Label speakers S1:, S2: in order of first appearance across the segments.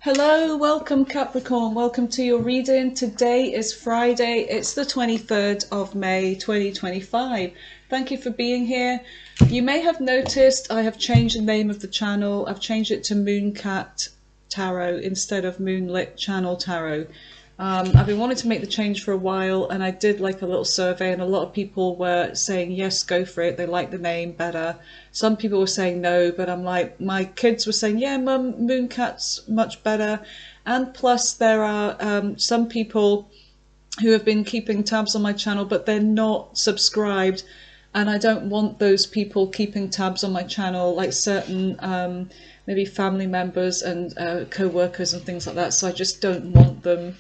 S1: Hello, welcome Capricorn, welcome to your reading. Today is Friday, it's the 23rd of May 2025. Thank you for being here. You may have noticed I have changed the name of the channel. I've changed it to Mooncat Tarot instead of Moonlit Channel Tarot. I've been wanting to make the change for a while, and I did like a little survey, and a lot of people were saying yes, go for it, they like the name better. Some people were saying no, but I'm like, my kids were saying, yeah mum, Mooncat's much better. And plus there are some people who have been keeping tabs on my channel, but they're not subscribed, and I don't want those people keeping tabs on my channel, like certain maybe family members and co-workers and things like that. So I just don't want them.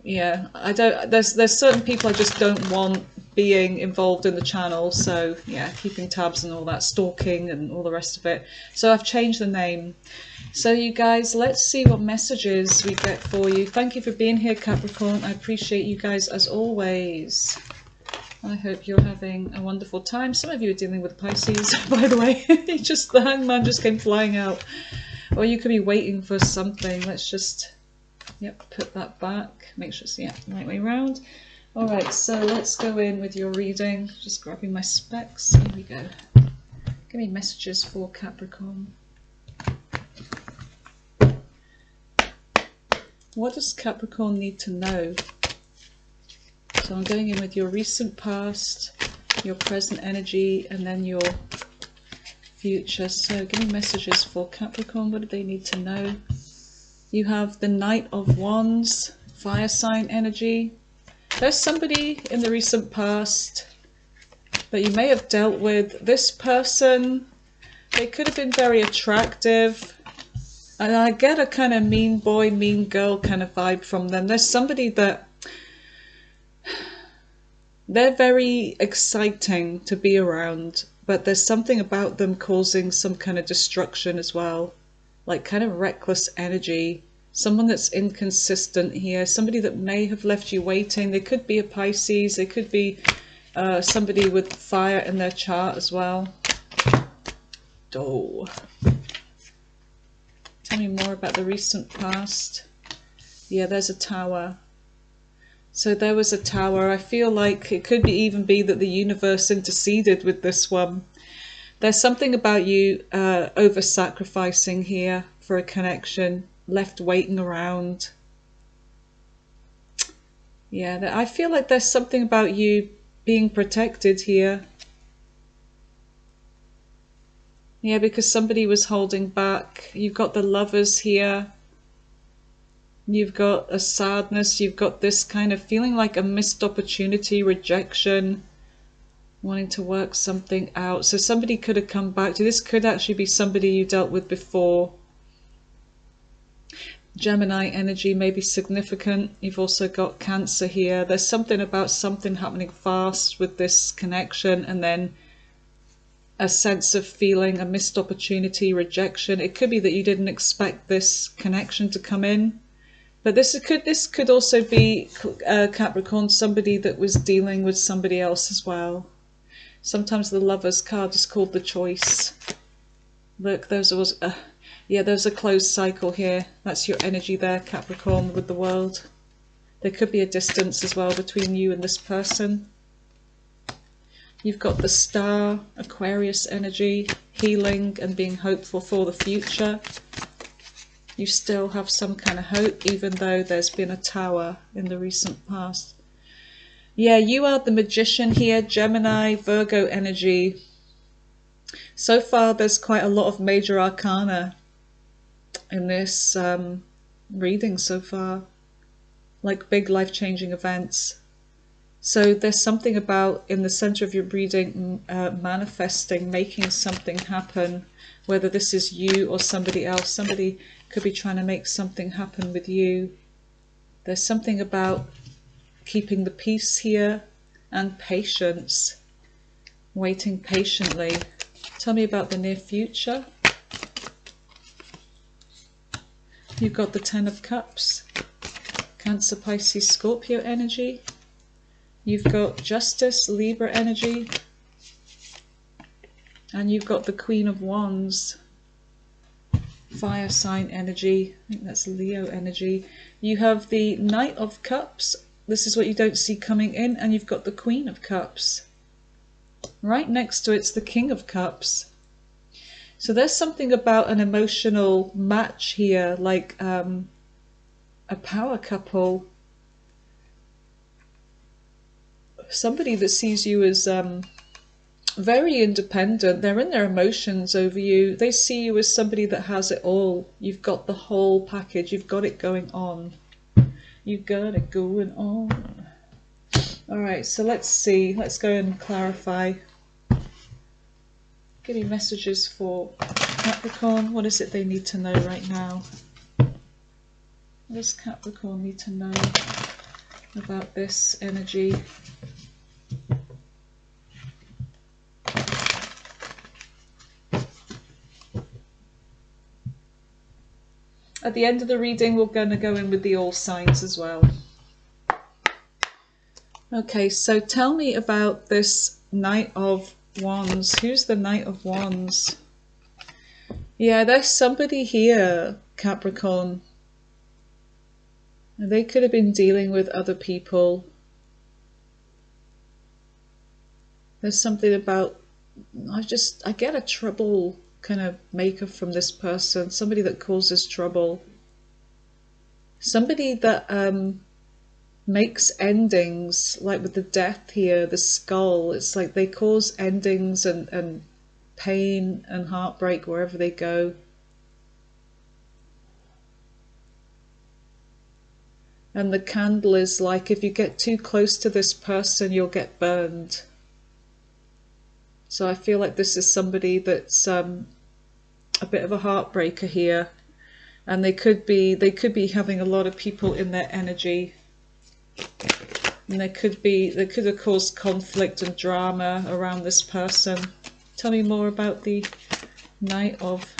S1: Yeah, I don't. There's certain people I just don't want being involved in the channel. So yeah, keeping tabs and all that, stalking and all the rest of it. So I've changed the name. So you guys, let's see what messages we get for you. Thank you for being here, Capricorn. I appreciate you guys as always. I hope you're having a wonderful time. Some of you are dealing with Pisces, by the way. Just the hangman just came flying out. Or you could be waiting for something. Let's just, yep, put that back. Make sure it's, yeah, the right way around. All right, so let's go in with your reading. Just grabbing my specs. Here we go. Give me messages for Capricorn. What does Capricorn need to know? So I'm going in with your recent past, your present energy, and then your future. So give me messages for Capricorn. What do they need to know? You have the Knight of Wands, fire sign energy. There's somebody in the recent past that you may have dealt with. This person, they could have been very attractive. And I get a kind of mean boy, mean girl kind of vibe from them. There's somebody that they're very exciting to be around, but there's something about them causing some kind of destruction as well. Like kind of reckless energy. Someone that's inconsistent here. Somebody that may have left you waiting. They could be a Pisces. They could be somebody with fire in their chart as well. Oh. Tell me more about the recent past. Yeah, there's a tower. So there was a tower. I feel like it could even be that the universe interceded with this one. There's something about you over-sacrificing here for a connection, left waiting around. Yeah, I feel like there's something about you being protected here. Yeah, because somebody was holding back. You've got the Lovers here. You've got a sadness. You've got this kind of feeling like a missed opportunity, rejection, wanting to work something out. So somebody could have come back to you. This could actually be somebody you dealt with before. Gemini energy may be significant. You've also got Cancer here. There's something about something happening fast with this connection, and then a sense of feeling a missed opportunity, rejection. It could be that you didn't expect this connection to come in. But this could also be, Capricorn, somebody that was dealing with somebody else as well. Sometimes the Lovers card is called the Choice. Look, there's a closed cycle here. That's your energy there, Capricorn, with the World. There could be a distance as well between you and this person. You've got the Star, Aquarius energy, healing and being hopeful for the future. You still have some kind of hope, even though there's been a tower in the recent past. Yeah, you are the Magician here, Gemini, Virgo energy. So far, there's quite a lot of major arcana in this reading so far, like big life-changing events. So there's something about, in the center of your reading, manifesting, making something happen, whether this is you or somebody else. Somebody could be trying to make something happen with you. There's something about keeping the peace here and patience, waiting patiently. Tell me about the near future. You've got the Ten of Cups, Cancer, Pisces, Scorpio energy. You've got Justice, Libra energy. And you've got the Queen of Wands, fire sign energy. I think that's Leo energy. You have the Knight of Cups. This is what you don't see coming in. And you've got the Queen of Cups. Right next to it's the King of Cups. So there's something about an emotional match here, like a power couple. Somebody that sees you as very independent. They're in their emotions over you. They see you as somebody that has it all. You've got the whole package. You've got it going on. You've got it going on. All right, so let's see. Let's go and clarify. Give me messages for Capricorn. What is it they need to know right now? What does Capricorn need to know about this energy? At the end of the reading, we're going to go in with the all signs as well. Okay, so tell me about this Knight of Wands. Who's the Knight of Wands? Yeah, there's somebody here, Capricorn. They could have been dealing with other people. There's something about, I get a trouble kind of maker from this person. Somebody that causes trouble. Somebody that makes endings, like with the death here, the skull. It's like they cause endings and pain and heartbreak wherever they go. And the candle is like, if you get too close to this person, you'll get burned. So I feel like this is somebody that's a bit of a heartbreaker here. And they could be having a lot of people in their energy. And they could have caused conflict and drama around this person. Tell me more about the Knight of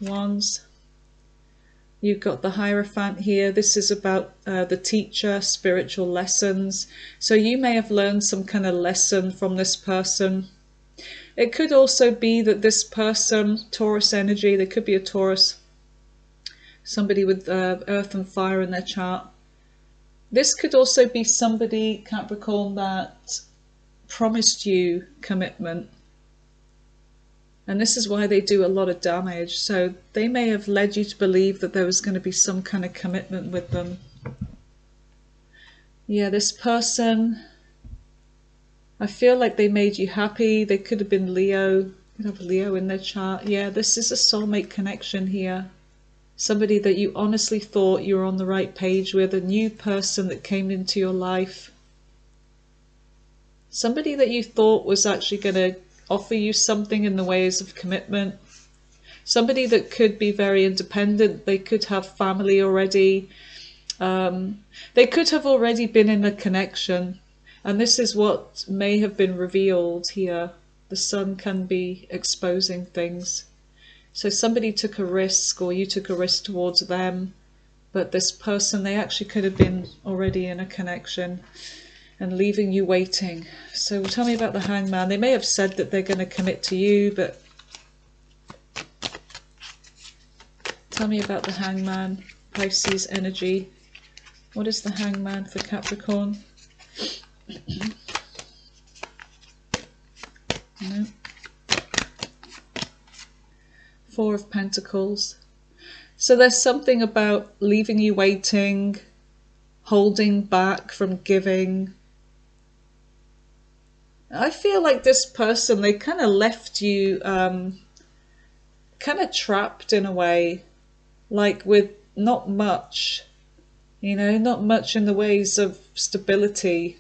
S1: Wands. You've got the Hierophant here. This is about the teacher, spiritual lessons. So you may have learned some kind of lesson from this person. It could also be that this person, Taurus energy, they could be a Taurus, somebody with earth and fire in their chart. This could also be somebody, Capricorn, that promised you commitment. And this is why they do a lot of damage. So they may have led you to believe that there was going to be some kind of commitment with them. Yeah, this person, I feel like they made you happy. They could have been Leo. You could have Leo in their chart. Yeah, this is a soulmate connection here. Somebody that you honestly thought you were on the right page with, a new person that came into your life. Somebody that you thought was actually going to offer you something in the ways of commitment. Somebody that could be very independent. They could have family already. They could have already been in a connection. And this is what may have been revealed here. The sun can be exposing things. So somebody took a risk, or you took a risk towards them. But this person, they actually could have been already in a connection and leaving you waiting. So tell me about the Hangman. They may have said that they're going to commit to you, but tell me about the Hangman, Pisces energy. What is the Hangman for Capricorn? No. Four of Pentacles. So there's something about leaving you waiting, holding back from giving. I feel like this person, they kind of left you kind of trapped in a way, like with not much, you know, not much in the ways of stability.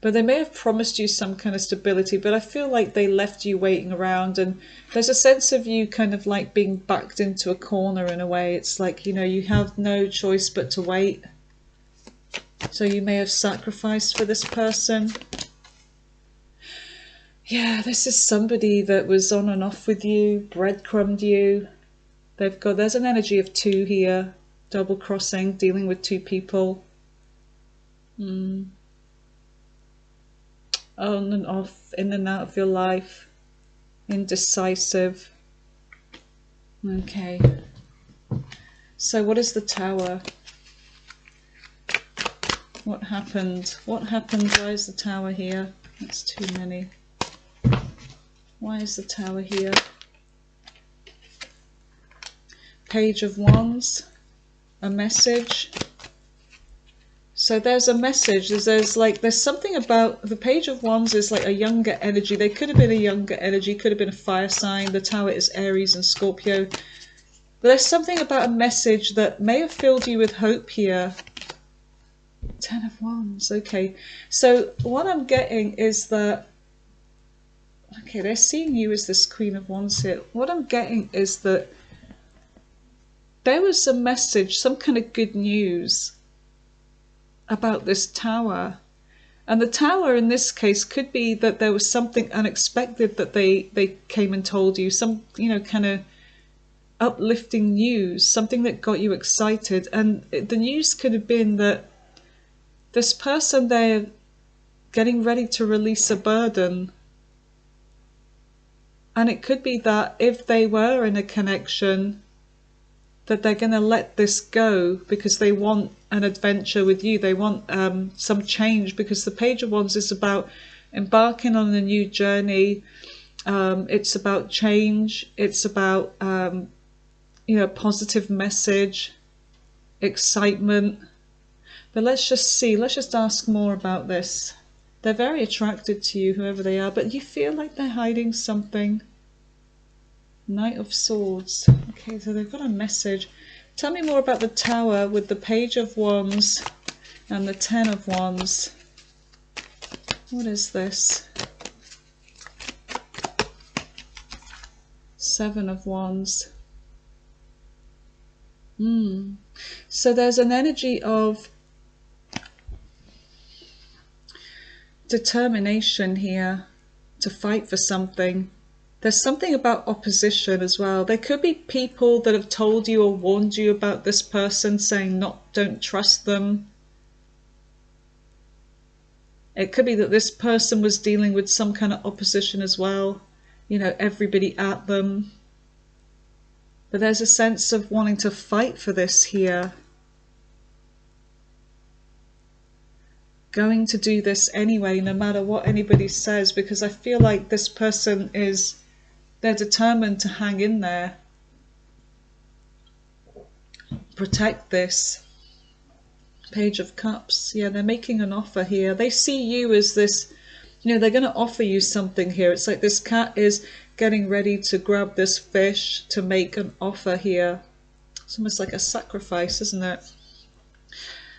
S1: But they may have promised you some kind of stability, but I feel like they left you waiting around, and there's a sense of you kind of like being backed into a corner in a way. It's like, you know, you have no choice but to wait. So you may have sacrificed for this person. Yeah, this is somebody that was on and off with you, breadcrumbed you. There's an energy of two here, double crossing, dealing with two people. On and off, in and out of your life, indecisive. Okay. So what is the Tower? What happened? What happened? Why is the Tower here? That's too many. Why is the Tower here? Page of Wands. A message. So there's a message. There's something about the Page of Wands is like a younger energy. They could have been a younger energy, could have been a fire sign. The Tower is Aries and Scorpio. But there's something about a message that may have filled you with hope here. Ten of Wands. Okay. So what I'm getting is that, okay, they're seeing you as this Queen of Wands here. What I'm getting is that there was a message, some kind of good news about this Tower. And the Tower in this case could be that there was something unexpected that they came and told you, some, you know, kind of uplifting news, something that got you excited. And the news could have been that this person, they're getting ready to release a burden. And it could be that if they were in a connection, that they're going to let this go because they want an adventure with you. They want some change, because the Page of Wands is about embarking on a new journey. It's about change. It's about, you know, positive message, excitement. But let's just see. Let's just ask more about this. They're very attracted to you, whoever they are, but you feel like they're hiding something. Knight of Swords. Okay, so they've got a message. Tell me more about the Tower with the Page of Wands and the Ten of Wands. What is this? Seven of Wands. So there's an energy of determination here to fight for something. There's something about opposition as well. There could be people that have told you or warned you about this person, saying don't trust them. It could be that this person was dealing with some kind of opposition as well. You know, everybody at them. But there's a sense of wanting to fight for this here. Going to do this anyway, no matter what anybody says, because I feel like this person is, they're determined to hang in there. Protect this. Page of Cups. Yeah, they're making an offer here. They see you as this, you know, they're going to offer you something here. It's like this cat is getting ready to grab this fish to make an offer here. It's almost like a sacrifice, isn't it?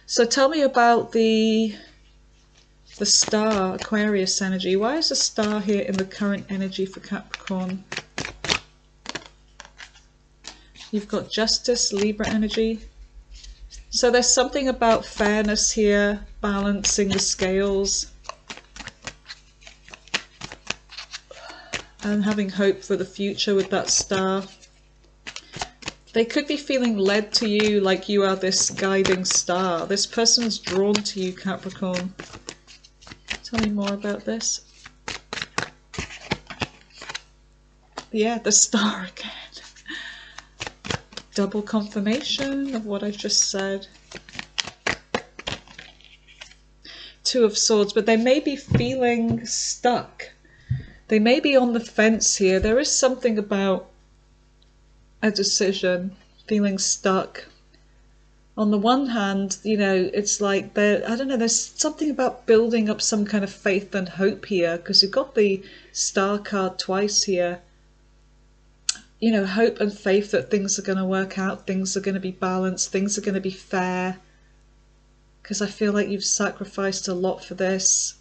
S1: So tell me about the star, Aquarius energy. Why is the star here in the current energy for Capricorn? You've got Justice, Libra energy. So there's something about fairness here, balancing the scales, and having hope for the future with that star. They could be feeling led to you, like you are this guiding star. This person's drawn to you, Capricorn. Tell me more about this. Yeah, the star again. Double confirmation of what I've just said. Two of Swords, but they may be feeling stuck. They may be on the fence here. There is something about a decision, feeling stuck. On the one hand, you know, it's like I don't know, there's something about building up some kind of faith and hope here, because you've got the star card twice here. You know, hope and faith that things are going to work out, things are going to be balanced, things are going to be fair. Because I feel like you've sacrificed a lot for this.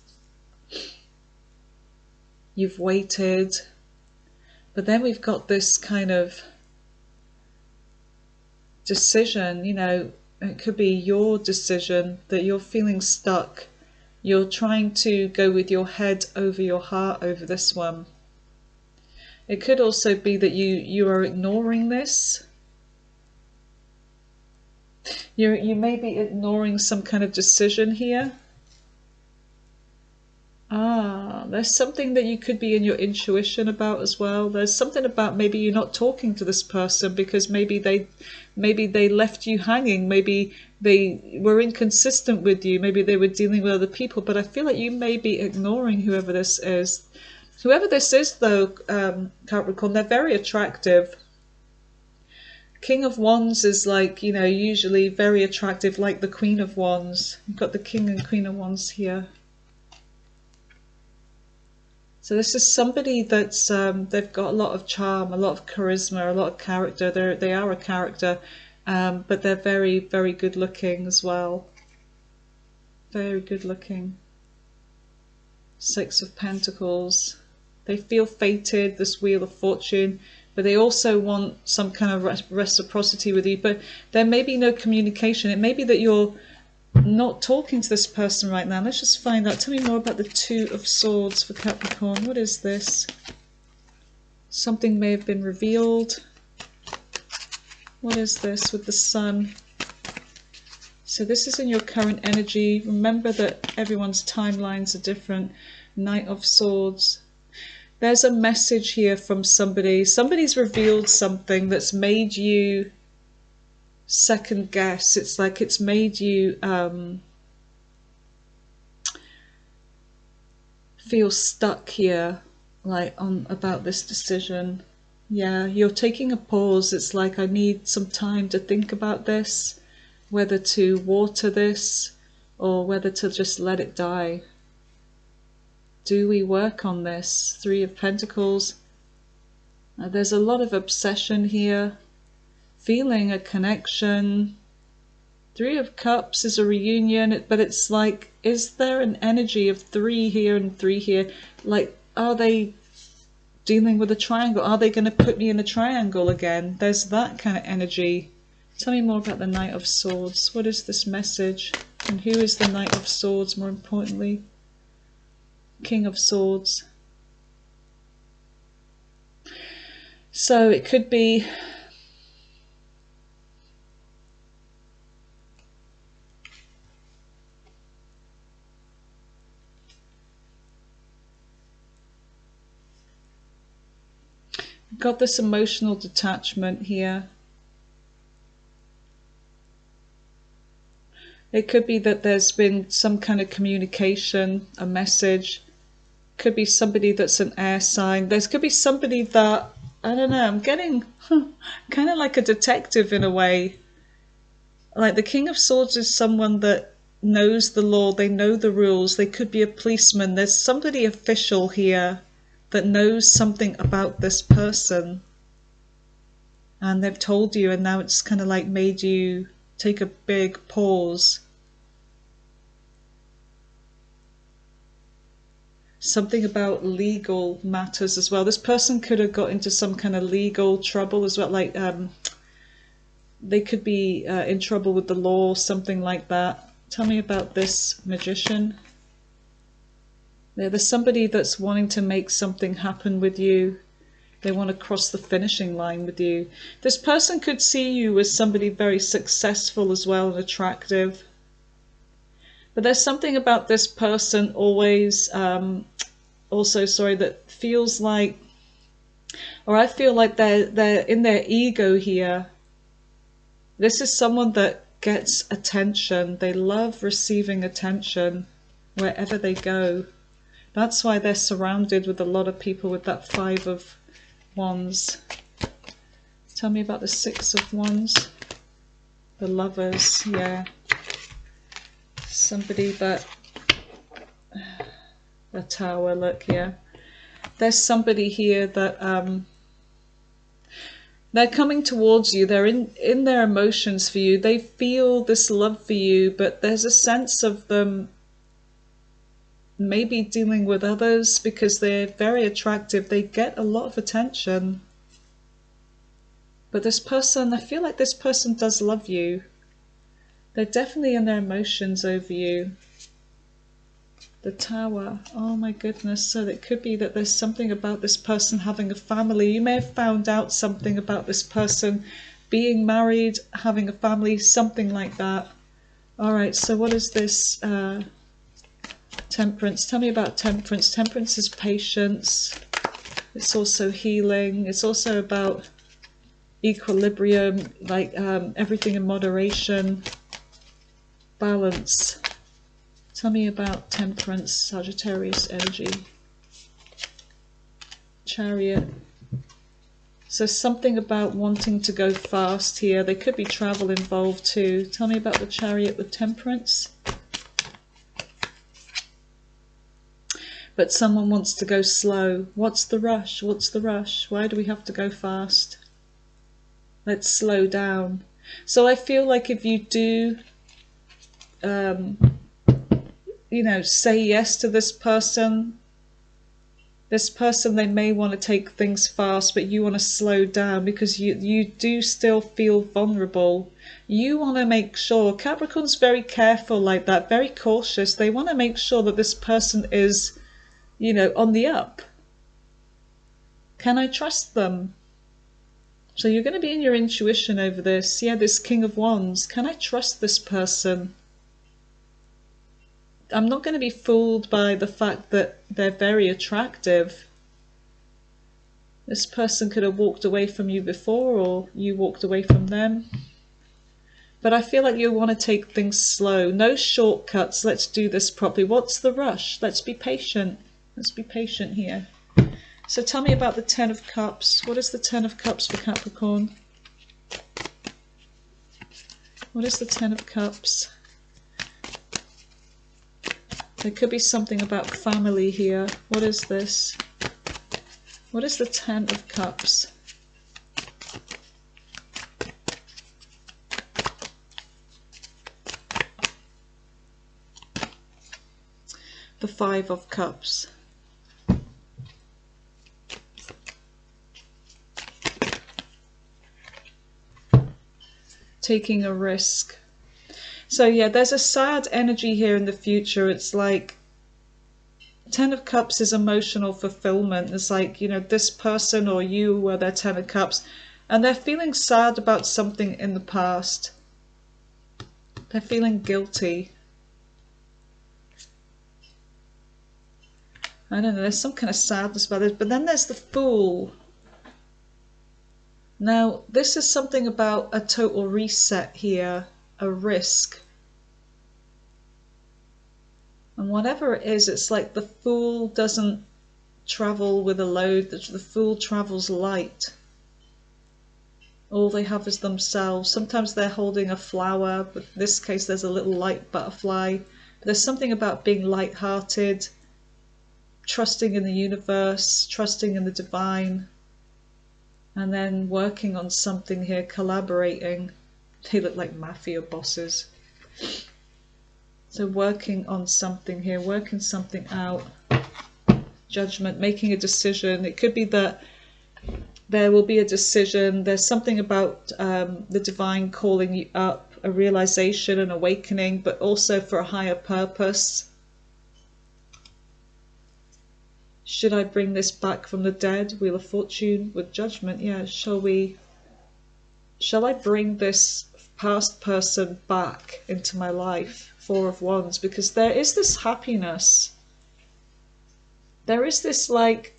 S1: You've waited. But then we've got this kind of decision, you know, it could be your decision that you're feeling stuck. You're trying to go with your head over your heart over this one. It could also be that you are ignoring this. You may be ignoring some kind of decision here. There's something that you could be in your intuition about as well. There's something about maybe you're not talking to this person because maybe they left you hanging. Maybe they were inconsistent with you. Maybe they were dealing with other people. But I feel like you may be ignoring whoever this is. Whoever this is, though, Capricorn, they're very attractive. King of Wands is like, you know, usually very attractive, like the Queen of Wands. You've got the King and Queen of Wands here. So this is somebody that's, they've got a lot of charm, a lot of charisma, a lot of character. They are a character, but they're very, very good looking as well. Very good looking. Six of Pentacles. They feel fated, this Wheel of Fortune, but they also want some kind of reciprocity with you. But there may be no communication. It may be that you're not talking to this person right now. Let's just find out. Tell me more about the Two of Swords for Capricorn. What is this? Something may have been revealed. What is this with the Sun? So this is in your current energy. Remember that everyone's timelines are different. Knight of Swords. There's a message here from somebody. Somebody's revealed something that's made you second guess. It's like it's made you feel stuck here, like on about this decision. Yeah, you're taking a pause. It's like, I need some time to think about this, whether to water this or whether to just let it die. Do we work on this? Three of Pentacles. There's a lot of obsession here. Feeling a connection. Three of Cups is a reunion, but it's like, is there an energy of three here and three here? Like, are they dealing with a triangle? Are they going to put me in a triangle again? There's that kind of energy. Tell me more about the Knight of Swords. What is this message? And who is the Knight of Swords, more importantly? King of Swords. So it could be got this emotional detachment here. It could be that there's been some kind of communication, a message. Could be somebody that's an air sign. There could be somebody that, I don't know, I'm getting kind of like a detective in a way. Like the King of Swords is someone that knows the law, they know the rules. They could be a policeman. There's somebody official here that knows something about this person. And they've told you, and now it's kind of like made you take a big pause. Something about legal matters as well. This person could have got into some kind of legal trouble as well, like they could be in trouble with the law, something like that. Tell me about this Magician. There's somebody that's wanting to make something happen with you. They want to cross the finishing line with you. This person could see you as somebody very successful as well and attractive. But there's something about this person always, that feels like, or I feel like they're in their ego here. This is someone that gets attention. They love receiving attention wherever they go. That's why they're surrounded with a lot of people with that Five of Wands. Tell me about the Six of Wands. The Lovers, yeah. Somebody that, the Tower, look here. There's somebody here that they're coming towards you. They're in their emotions for you. They feel this love for you, but there's a sense of them maybe dealing with others because they're very attractive. They get a lot of attention. But this person, I feel like this person does love you. They're definitely in their emotions over you. The Tower. Oh my goodness. So it could be that there's something about this person having a family. You may have found out something about this person being married, having a family, something like that. All right. So what is this? Tell Temperance. Tell me about temperance. Temperance is patience. It's also healing. It's also about equilibrium, like everything in moderation, balance. Tell me about temperance, Sagittarius energy. Chariot. So something about wanting to go fast here. There could be travel involved too. Tell me about the Chariot with temperance. But someone wants to go slow. What's the rush? What's the rush? Why do we have to go fast? Let's slow down. So I feel like if you do, you know, say yes to this person, they may want to take things fast, but you want to slow down because you do still feel vulnerable. You want to make sure, Capricorn's very careful like that, very cautious. They want to make sure that this person is, you know, on the up. Can I trust them? So you're going to be in your intuition over this. Yeah, this King of Wands. Can I trust this person? I'm not going to be fooled by the fact that they're very attractive. This person could have walked away from you before, or you walked away from them. But I feel like you want to take things slow. No shortcuts. Let's do this properly. What's the rush? Let's be patient. Let's be patient here. So tell me about the Ten of Cups. What is the Ten of Cups for Capricorn? What is the Ten of Cups? There could be something about family here. What is this? What is the Ten of Cups? The Five of Cups. Taking a risk. So yeah, there's a sad energy here in the future. It's like Ten of Cups is emotional fulfillment. It's like, you know, this person or you were their Ten of Cups and they're feeling sad about something in the past. They're feeling guilty. I don't know, there's some kind of sadness about this. But then there's the Fool. Now, this is something about a total reset here, a risk. And whatever it is, it's like the Fool doesn't travel with a load, the Fool travels light. All they have is themselves. Sometimes they're holding a flower, but in this case there's a little light butterfly. But there's something about being light-hearted, trusting in the universe, trusting in the divine. And then working on something here, collaborating. They look like mafia bosses. So working on something here, working something out. Judgment, making a decision. It could be that there will be a decision. There's something about the divine calling you up, a realization, an awakening, but also for a higher purpose. Should I bring this back from the dead? Wheel of Fortune with Judgment. Yeah, shall I bring this past person back into my life? Four of Wands, because there is this happiness. There is this like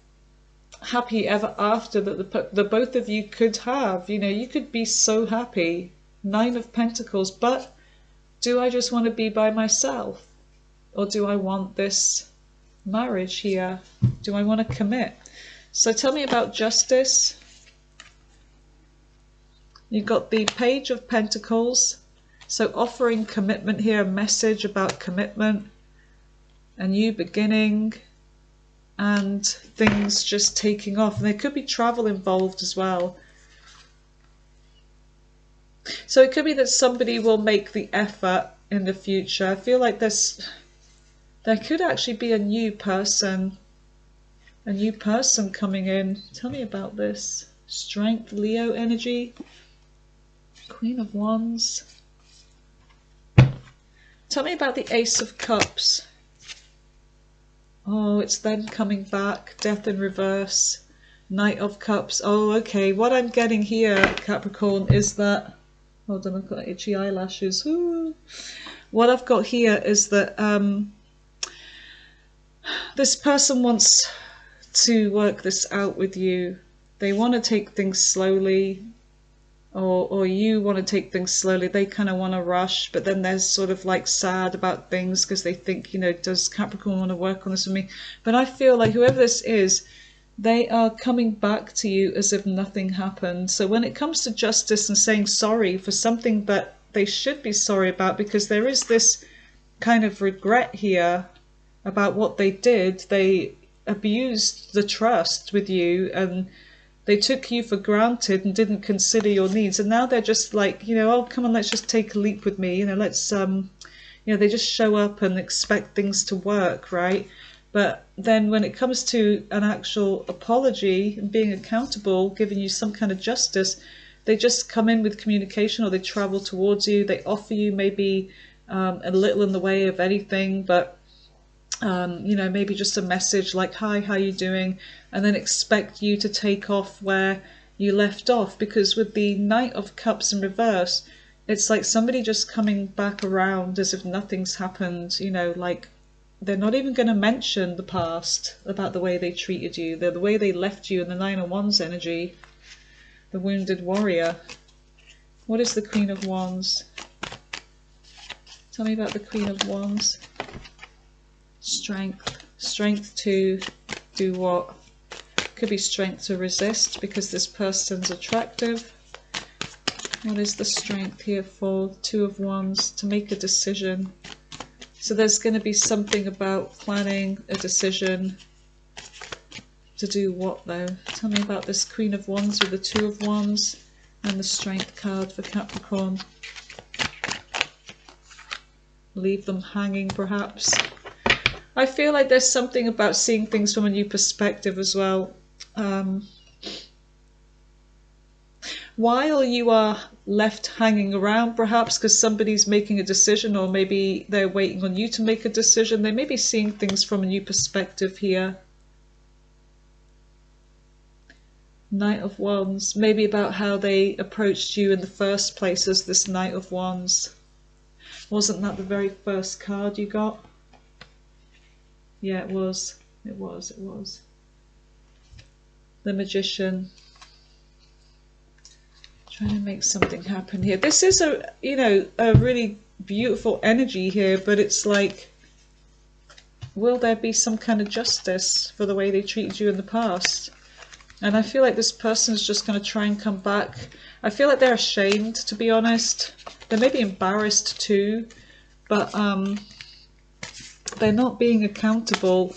S1: happy ever after that the both of you could have. You know, you could be so happy. Nine of Pentacles. But do I just want to be by myself? Or do I want this marriage here? Do I want to commit? So tell me about justice. You've got the Page of Pentacles. So offering commitment here, a message about commitment, a new beginning, and things just taking off. And there could be travel involved as well. So it could be that somebody will make the effort in the future. I feel like there could actually be a new person coming in. Tell me about this. Strength, Leo energy, Queen of Wands. Tell me about the Ace of Cups. Oh, it's them coming back. Death in reverse. Knight of Cups. Oh, okay. What I'm getting here, Capricorn, is that... Hold on, I've got itchy eyelashes. Ooh. What I've got here is that This person wants to work this out with you. They want to take things slowly, or you want to take things slowly. They kind of want to rush, but then they're sort of like sad about things because they think, you know, does Capricorn want to work on this with me? But I feel like whoever this is, they are coming back to you as if nothing happened. So when it comes to justice and saying sorry for something that they should be sorry about, because there is this kind of regret here about what they did. They abused the trust with you, and they took you for granted and didn't consider your needs. And now they're just like, you know, oh, come on, let's just take a leap with me. You know, let's, you know, they just show up and expect things to work, right? But then when it comes to an actual apology and being accountable, giving you some kind of justice, they just come in with communication, or they travel towards you. They offer you maybe a little in the way of anything, but you know, maybe just a message like, hi, how you doing? And then expect you to take off where you left off. Because with the Knight of Cups in reverse, it's like somebody just coming back around as if nothing's happened, you know, like they're not even going to mention the past about the way they treated you, the way they left you in the Nine of Wands energy, the wounded warrior. What is the Queen of Wands? Tell me about the Queen of Wands. Strength. Strength to do what? Could be strength to resist because this person's attractive. What is the strength here for? Two of Wands, to make a decision. So there's going to be something about planning a decision. To do what though? Tell me about this Queen of Wands with the Two of Wands and the Strength card for Capricorn. Leave them hanging perhaps. I feel like there's something about seeing things from a new perspective as well. While you are left hanging around perhaps because somebody's making a decision, or maybe they're waiting on you to make a decision, they may be seeing things from a new perspective here. Knight of Wands, maybe about how they approached you in the first place as this Knight of Wands. Wasn't that the very first card you got? Yeah, it was. It was. The Magician. Trying to make something happen here. This is a, you know, a really beautiful energy here, but it's like, will there be some kind of justice for the way they treated you in the past? And I feel like this person is just going to try and come back. I feel like they're ashamed, to be honest. They may be embarrassed too, but they're not being accountable.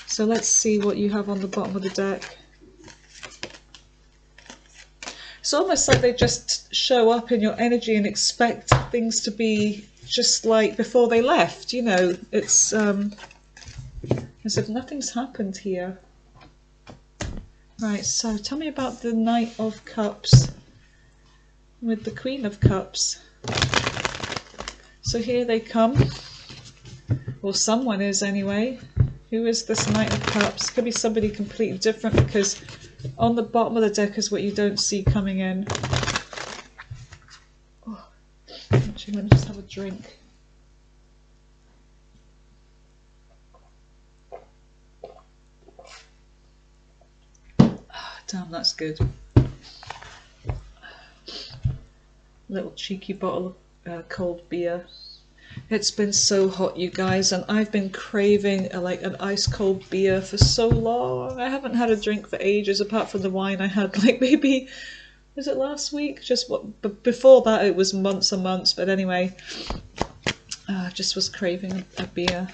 S1: So let's see what you have on the bottom of the deck. It's almost like they just show up in your energy and expect things to be just like before they left, you know. It's as if nothing's happened here. Right, so tell me about the Knight of Cups with the Queen of Cups. So here they come, or someone is anyway. Who is this Knight of Cups? Could be somebody completely different, because on the bottom of the deck is what you don't see coming in. Oh, actually, let me just have a drink. Damn, that's good. Little cheeky bottle of cold beer. It's been so hot, you guys, and I've been craving like an ice cold beer for so long. I haven't had a drink for ages, apart from the wine I had like maybe, was it last week? Just what, but before that it was months and months. But anyway, I just was craving a beer.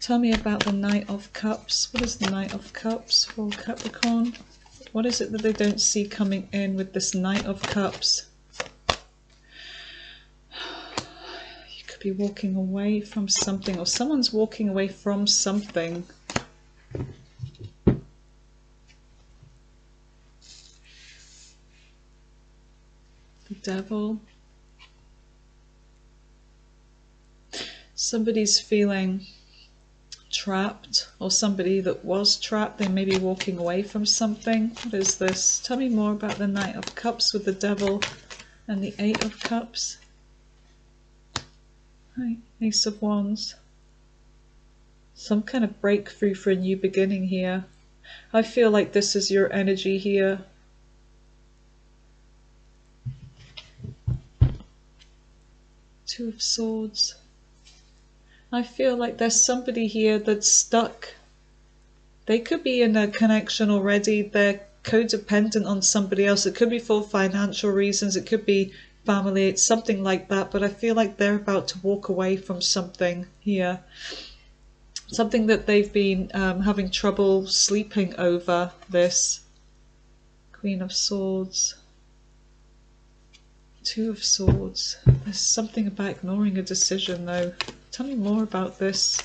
S1: Tell me about the Knight of Cups. What is the Knight of Cups for Capricorn? What is it that they don't see coming in with this Knight of Cups? You could be walking away from something, or someone's walking away from something. The Devil. Somebody's feeling trapped, or somebody that was trapped, they may be walking away from something. What is this? Tell me more about the Knight of Cups with the Devil and the Eight of Cups. Right. Ace of Wands. Some kind of breakthrough for a new beginning here. I feel like this is your energy here. Two of Swords. I feel like there's somebody here that's stuck. They could be in a connection already. They're codependent on somebody else. It could be for financial reasons. It could be family. It's something like that. But I feel like they're about to walk away from something here. Something that they've been having trouble sleeping over, this. Queen of Swords. Two of Swords. There's something about ignoring a decision though. Tell me more about this.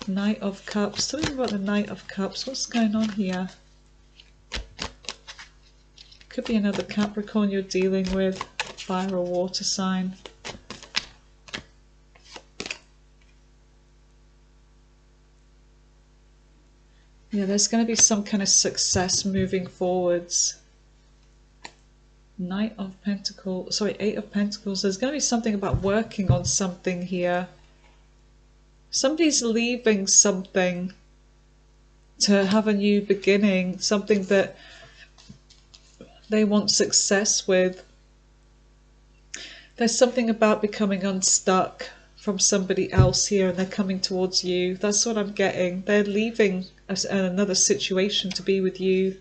S1: Knight of Cups. Tell me about the Knight of Cups. What's going on here? Could be another Capricorn you're dealing with. Fire or water sign. Yeah, there's going to be some kind of success moving forwards. Knight of Pentacles, sorry, Eight of Pentacles. There's going to be something about working on something here. Somebody's leaving something to have a new beginning, something that they want success with. There's something about becoming unstuck from somebody else here and they're coming towards you. That's what I'm getting. They're leaving another situation to be with you.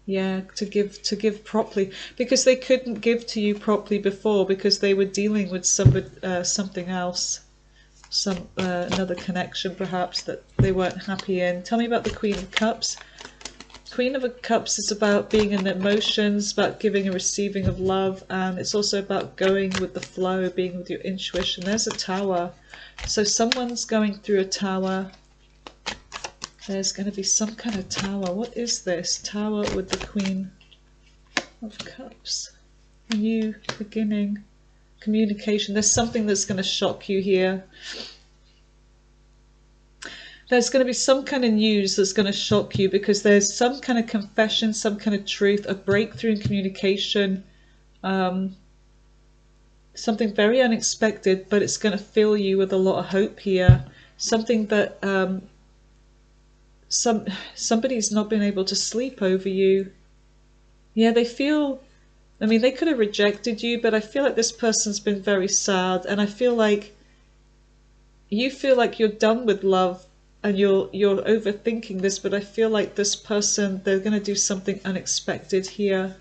S1: Yeah, to give properly, because they couldn't give to you properly before because they were dealing with somebody, something else, another connection perhaps that they weren't happy in. Tell me about the Queen of Cups. Queen of Cups is about being in emotions, about giving and receiving of love, and it's also about going with the flow, being with your intuition. There's a Tower, so someone's going through a Tower. There's going to be some kind of Tower. What is this? Tower with the Queen of Cups. A new beginning. Communication. There's something that's going to shock you here. There's going to be some kind of news that's going to shock you because there's some kind of confession, some kind of truth, a breakthrough in communication. Something very unexpected, but it's going to fill you with a lot of hope here. Something that... somebody's not been able to sleep over you. Yeah, they feel, I mean, they could have rejected you, but I feel like this person's been very sad, and I feel like you feel like you're done with love and you're overthinking this, but I feel like this person, they're going to do something unexpected here.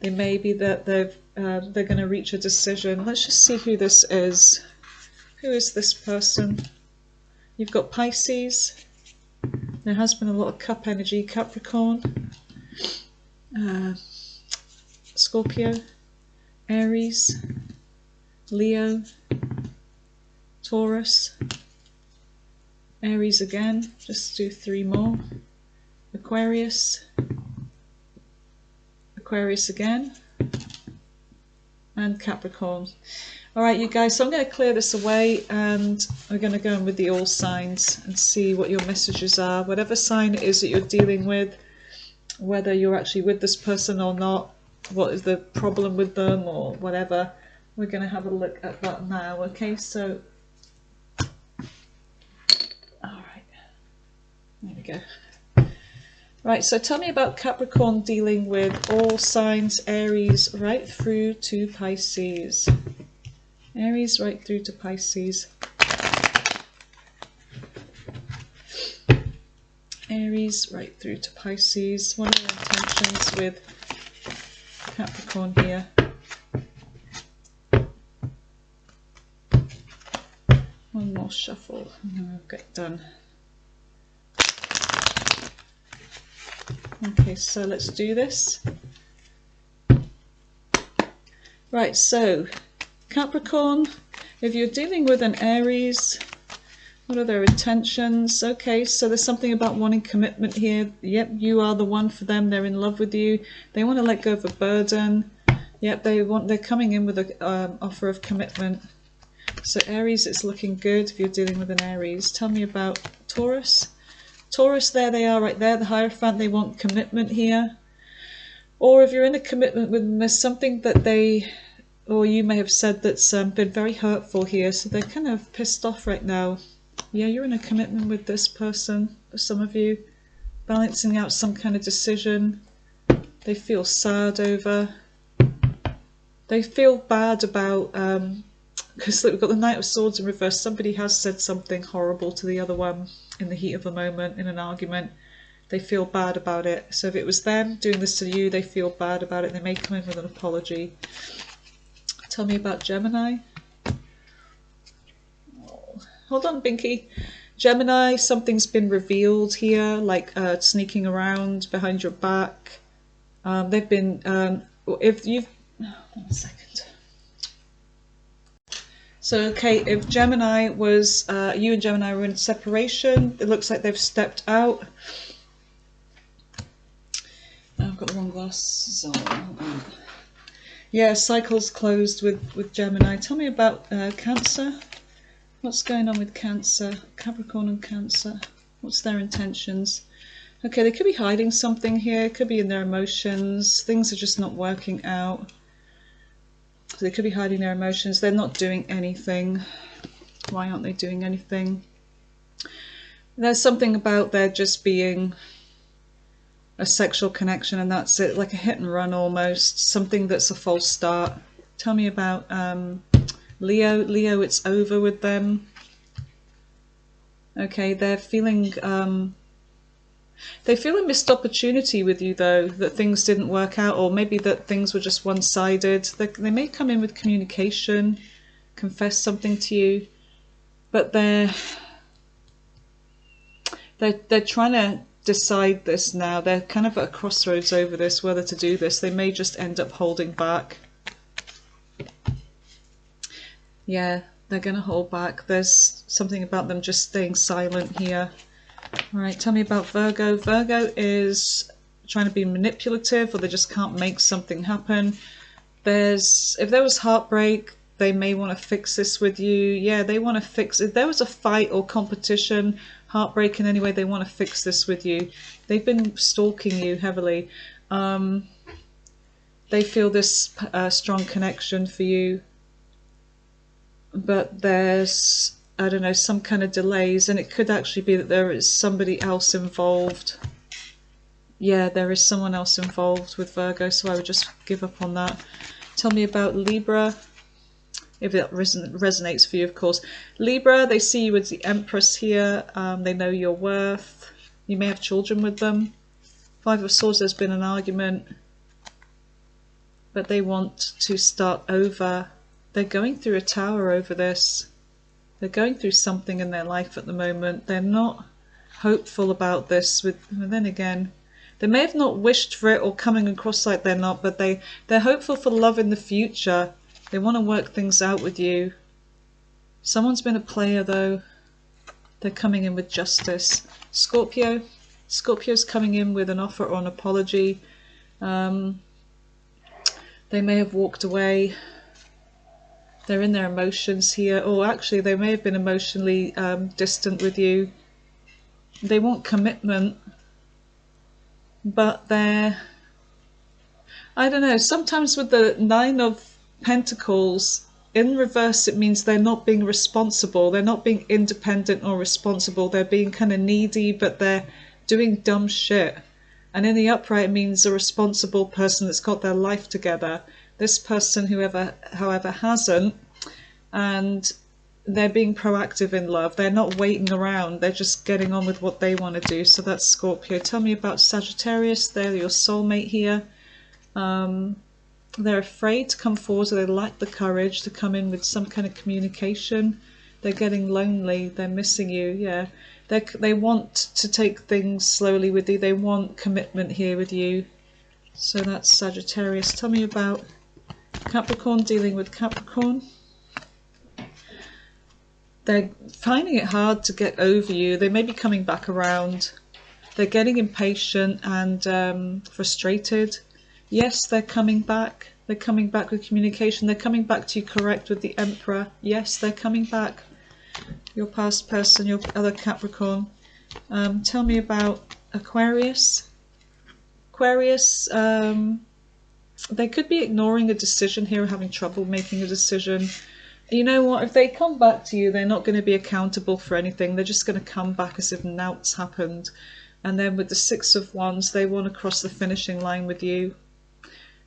S1: It may be that they're going to reach a decision. Let's just see who this is. Who is this person? You've got Pisces. There has been a lot of cup energy. Capricorn, Scorpio, Aries, Leo, Taurus, Aries again, just do 3 more, Aquarius, Aquarius again, and Capricorn. Alright you guys, so I'm going to clear this away and we're going to go in with the all signs and see what your messages are. Whatever sign it is that you're dealing with, whether you're actually with this person or not, what is the problem with them or whatever, we're going to have a look at that now. Okay, so alright, there we go. Right, so tell me about Capricorn dealing with all signs, Aries right through to Pisces. Aries right through to Pisces. Aries right through to Pisces. What are your intentions with Capricorn here? One more shuffle and then we'll get done. Okay, so let's do this. Right, so Capricorn, if you're dealing with an Aries, what are their intentions? Okay, so there's something about wanting commitment here. Yep, you are the one for them. They're in love with you. They want to let go of a burden. Yep, they're coming in with an offer of commitment. So Aries, it's looking good if you're dealing with an Aries. Tell me about Taurus. Taurus, there they are right there, the Hierophant. They want commitment here. Or if you're in a commitment with them, there's something that they... or you may have said that's been very hurtful here, so they're kind of pissed off right now. Yeah, you're in a commitment with this person, some of you, balancing out some kind of decision. They feel sad over. They feel bad about, because look, we've got the Knight of Swords in reverse. Somebody has said something horrible to the other one in the heat of the moment, in an argument. They feel bad about it. So if it was them doing this to you, they feel bad about it. They may come in with an apology. Tell me about Gemini. Oh, hold on, Binky. Gemini, something's been revealed here, like sneaking around behind your back. They've been, if you've, 1 second. So, okay, if Gemini was, you and Gemini were in separation, it looks like they've stepped out. I've got the wrong glasses on. Yeah, cycle's closed with Gemini. Tell me about Cancer. What's going on with Cancer? Capricorn and Cancer. What's their intentions? Okay, they could be hiding something here. It could be in their emotions. Things are just not working out. So they could be hiding their emotions. They're not doing anything. Why aren't they doing anything? There's something about there just being a sexual connection and that's it, like a hit and run almost, something that's a false start. Tell me about Leo. Leo, it's over with them. Okay, they're feeling they feel a missed opportunity with you though, that things didn't work out, or maybe that things were just one-sided. They may come in with communication, confess something to you, but they're trying to decide this now. They're kind of at a crossroads over this, whether to do this. They may just end up holding back. Yeah, they're going to hold back. There's something about them just staying silent here. All right, tell me about Virgo. Virgo is trying to be manipulative, or they just can't make something happen. If there was heartbreak, they may want to fix this with you. Yeah, they want to fix it. If there was a fight or competition, heartbreak in any way, they want to fix this with you. They've been stalking you heavily. They feel this strong connection for you, but there's, I don't know, some kind of delays, and it could actually be that there is somebody else involved. Yeah, there is someone else involved with Virgo, so I would just give up on that. Tell me about Libra, if that resonates for you, of course. Libra, they see you as the Empress here. They know your worth. You may have children with them. Five of Swords, there's been an argument, but they want to start over. They're going through a tower over this. They're going through something in their life at the moment. They're not hopeful about this. And then again, they may have not wished for it or coming across like they're not, but they're hopeful for love in the future. They want to work things out with you. Someone's been a player though. They're coming in with justice. Scorpio. Scorpio's coming in with an offer or an apology. They may have walked away. They're in their emotions here. Or actually, they may have been emotionally distant with you. They want commitment. But they're... I don't know. Sometimes with the Nine of Pentacles, in reverse, it means they're not being responsible. They're not being independent or responsible. They're being kind of needy, but they're doing dumb shit. And in the upright, it means a responsible person that's got their life together. This person, however, hasn't, and they're being proactive in love. They're not waiting around. They're just getting on with what they want to do. So that's Scorpio. Tell me about Sagittarius. They're your soulmate here. They're afraid to come forward, so they lack the courage to come in with some kind of communication. They're getting lonely. They're missing you. Yeah, they want to take things slowly with you. They want commitment here with you. So that's Sagittarius. Tell me about Capricorn, dealing with Capricorn. They're finding it hard to get over you. They may be coming back around. They're getting impatient and frustrated. Yes, they're coming back. They're coming back with communication. They're coming back to you correct with the Emperor. Yes, they're coming back. Your past person, your other Capricorn. Tell me about Aquarius. Aquarius, they could be ignoring a decision here, having trouble making a decision. You know what? If they come back to you, they're not going to be accountable for anything. They're just going to come back as if nout's happened. And then with the Six of Wands, they want to cross the finishing line with you.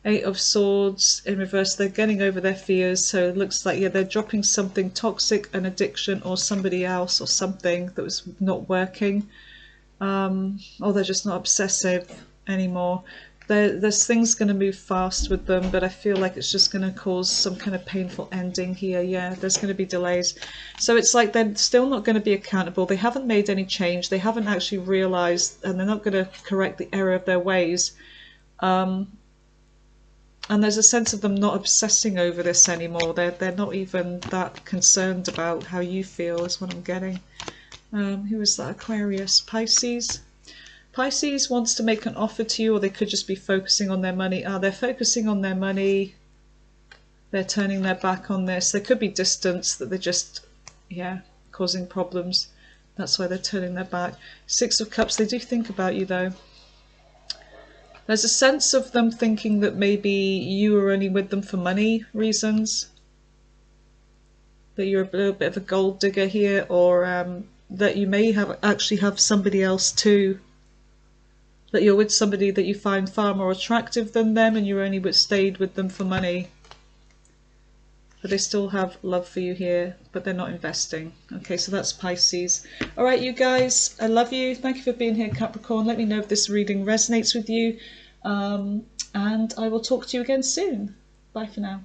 S1: Eight of Swords in reverse, they're getting over their fears. So it looks like, yeah, they're dropping something toxic, an addiction, or somebody else, or something that was not working. Or they're just not obsessive anymore. There's things going to move fast with them, but I feel like it's just going to cause some kind of painful ending here. Yeah, there's going to be delays. So it's like they're still not going to be accountable. They haven't made any change. They haven't actually realized, and they're not going to correct the error of their ways. And there's a sense of them not obsessing over this anymore. They're not even that concerned about how you feel, is what I'm getting. Who is that? Aquarius. Pisces. Pisces wants to make an offer to you, or they could just be focusing on their money. They're focusing on their money. They're turning their back on this. There could be distance that they're just, yeah, causing problems. That's why they're turning their back. Six of Cups, they do think about you though. There's a sense of them thinking that maybe you are only with them for money reasons. That you're a little bit of a gold digger here, or that you may actually have somebody else too. That you're with somebody that you find far more attractive than them, and you're only stayed with them for money. But they still have love for you here, but they're not investing. Okay, so that's Pisces. All right, you guys, I love you. Thank you for being here, Capricorn. Let me know if this reading resonates with you. And I will talk to you again soon. Bye for now.